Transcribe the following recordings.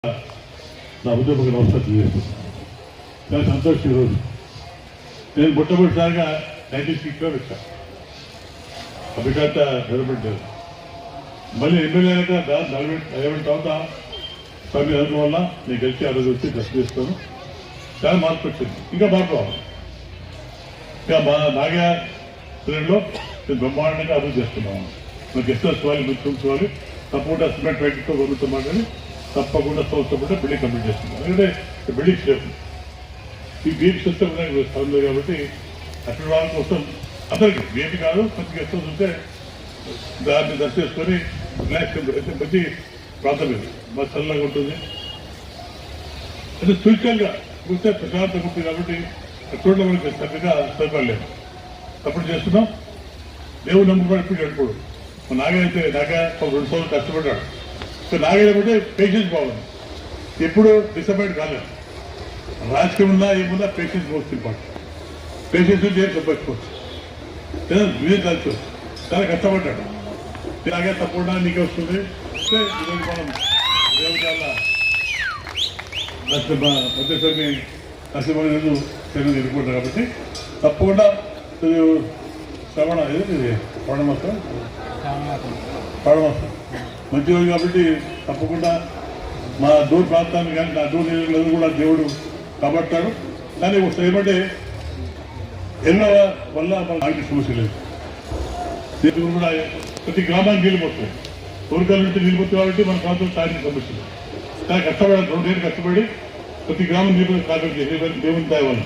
నా ఉద్యోగ నమస్కారం తెలియజేస్తున్నాను. చాలా సంతోషం ఈరోజు. నేను మొట్టమొదటిసారిగా 96లో వచ్చాను. అభికాత డెవలప్మెంట్ మళ్ళీ ఎమ్మెల్యే అయినాక 40 తర్వాత స్వామి చదవడం వల్ల నేను గెలిచి ఆ రోజు వచ్చి దర్శనం చేస్తాను. చాలా మార్పు వచ్చింది. ఇంకా మార్పు రావాలి. ఇంకా మా నాగా పీరియడ్లో నేను బ్రహ్మాండంగా అభివృద్ధి చేస్తున్నాను. మనకి ఎస్ఎస్ వాళ్ళు గుర్తుంచుకోవాలి. తప్పకుండా సిమెంట్ ఫ్యాక్టరీతో గవర్నమెంట్తో మాట్లాడి తప్పకుండా సంవత్సరం బిల్డింగ్ కంప్లీట్ చేస్తున్నాం. ఎందుకంటే బిల్డింగ్ సేఫ్ ఈ బీపీ సిస్టమ్ ఉంది కాబట్టి అక్కడ వాళ్ళ కోసం అందరికీ బీపీ కాదు ప్రతి గెస్ట్ హౌస్ ఉంటే దాన్ని దర్శించుకొని రిలాక్స్ అయితే మంచి ప్రాంతం ఇది మా చల్లగా ఉంటుంది. అంటే స్పిరిచువల్గా చూస్తే ప్రశాంతంగా ఉంటుంది కాబట్టి చూడడం మనకి చక్కగా సరిపడలేదు. తప్పుడు చేస్తున్నాం. దేవుడు నమ్ముకుని ఎప్పుడు గడిపోడు. నాగా అయితే నాగా 2 సంవత్సరాలు కష్టపడ్డాడు. సో నాగేమంటే పేషెన్స్ బాగుంది. ఎప్పుడు డిసప్పాయింట్ కాలేదు. రాజకీయం ఉన్నా ఏమున్నా పేషెన్స్ మోస్ట్ ఇంపార్టెంట్. పేషెన్స్ ఉంటే ఏం సంపాదించుకోవచ్చు. వీళ్ళు కలిసి చాలా కష్టపడ్డాడు. ఇలాగే తప్పకుండా నీకే వస్తుంది. ఈరోజు మనం దేవతల మధ్యస్వామి నరసింహ శరీరం ఎదుర్కొంటారు కాబట్టి తప్పకుండా శ్రవణ ఇది పౌర్ణమాసం మంచి రోజు కాబట్టి తప్పకుండా మా దూర ప్రాంతాన్ని కానీ నా దూర నియోజకవర్గం కూడా దేవుడు కాబట్టాడు. కానీ ఒకసారి ఏమంటే ఎన్నో వల్ల మన ఆగి సమస్య లేదు. దేవుడు కూడా ప్రతి గ్రామానికి నీళ్ళు పోతాయి. కోరికల నుంచి నీళ్ళు పోతాయి కాబట్టి మన ప్రాంతంలో తాగిన సమస్య లేదు. కానీ కష్టపడాలి. 2 ఏళ్ళు కష్టపడి ప్రతి గ్రామం నీళ్ళు కాకుండా దేవుని తాగవాలి.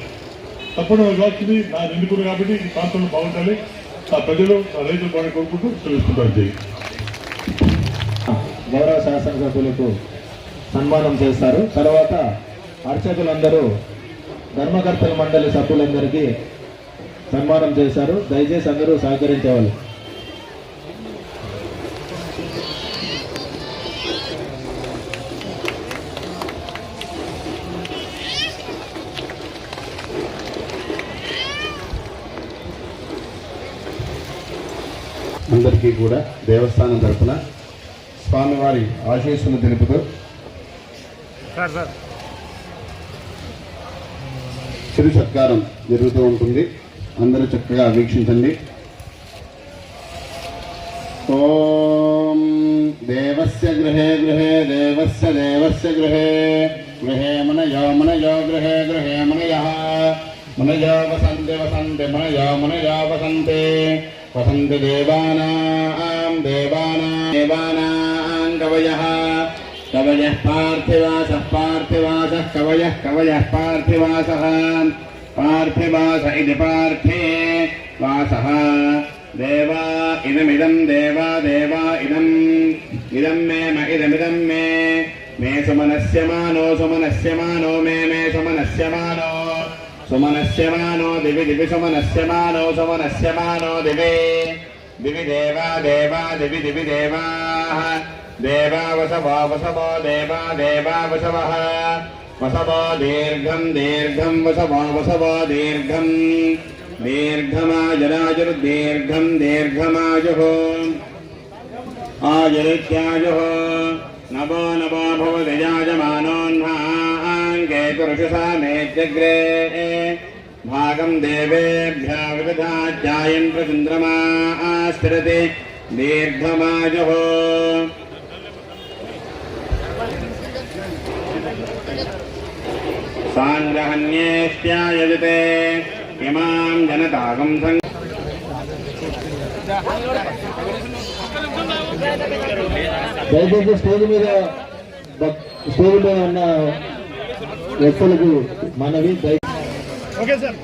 తప్పకుండా కావాల్సింది నా ఎన్నుకున్నారు కాబట్టి ఈ ప్రాంతంలో బాగుండాలి. ఆ ప్రజలు ఆ రైతులు బాగా కోరుకుంటూ తెలుసుకుంటారు. చేయి గౌరవ శాసనసభ్యులకు సన్మానం చేస్తారు. తర్వాత అర్చకులందరూ ధర్మకర్తల మండలి సభ్యులందరికీ సన్మానం చేశారు. దయచేసి అందరూ సహకరించేవాళ్ళు. అందరికీ కూడా దేవస్థానం తరఫున స్వామివారి ఆశీస్సులు తెలుపుతూ చిరు సత్కారం జరుగుతూ ఉంటుంది. అందరూ చక్కగా వీక్షించండి. ఓం దేవస్య గృహే గృహే దేవస్య దేవస్య గృహే గృహే మనయో మనయో గృహే గృహే మనయః మనయో వసంతే వసంతే మనయో మనయో వసంతే వసంతి దేవానాం దేవానాం కవయః కవయః పార్థివాసః పార్థివాసః కవయః కవయః పార్థివాసః పార్థివాస ఇది పార్థే వాసః దేవా ఇదమిదం దేవా దేవా ఇదం ఇదం మే ఇదమిదం మే మే సుమనస్యమానో సుమనస్యమానో మే మే సుమనస్యమానో సుమనస్యమానో దివి దివి సుమనస్యమానో సుమనస్యమానో దివి దివి దేవా దేవా దివి దివి దేవాః దేవా వసవో వసవో దేవా దేవా వసవః వసవో దీర్ఘం దీర్ఘం వసవో వసవో దీర్ఘం దీర్ఘమాజరాజుర్దీర్ఘం దీర్ఘమాజుః ఆయురిత్యాజుః నవో నవో భవతి యాజమానోన్హాంకేతురుషసామేత్యగ్రే భాగం దేవేభ్యः విదధాధ్యాయన్ ప్రచంద్రమా స్థిరతి దీర్ఘమాజుః సాంగ్రహణ్యేష్ట్యాయజతే ఇమాం జనతాగం దయచేసి స్టేజ్ మీద ఉన్న వ్యక్తులకు మనవి. Okay sir.